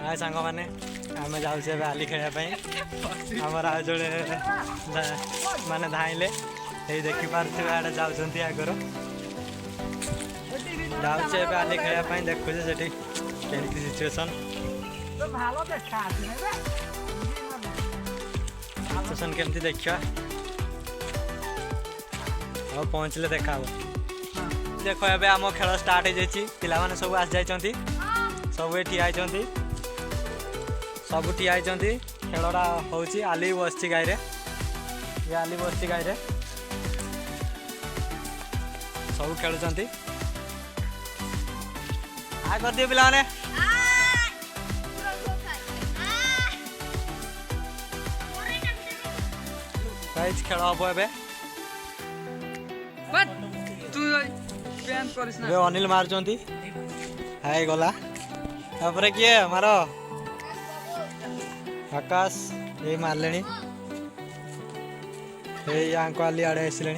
हाय सांग मैंने आम जाऊे आली खेलने आमर आज जोड़े माने धाइले ये देखिपे आड़े जाऊँच आगर जाऊे आली खेलने देखुचे से केमती सिचुएसन सिचुएसन केमती देखा और पहुँचले देखा देख ए आम खेल स्टार्ट हो जाने सब आसी जाइए सब ठिया सब ठिया खेलटा हूँ आली बस गाई ये आली बस गाई सब खेलुंट आ कर दिए पिला खेल हम ए अनिल मार्चंती हाय गला तापर किए मार आकाश ये मारले आली आड़े आसले।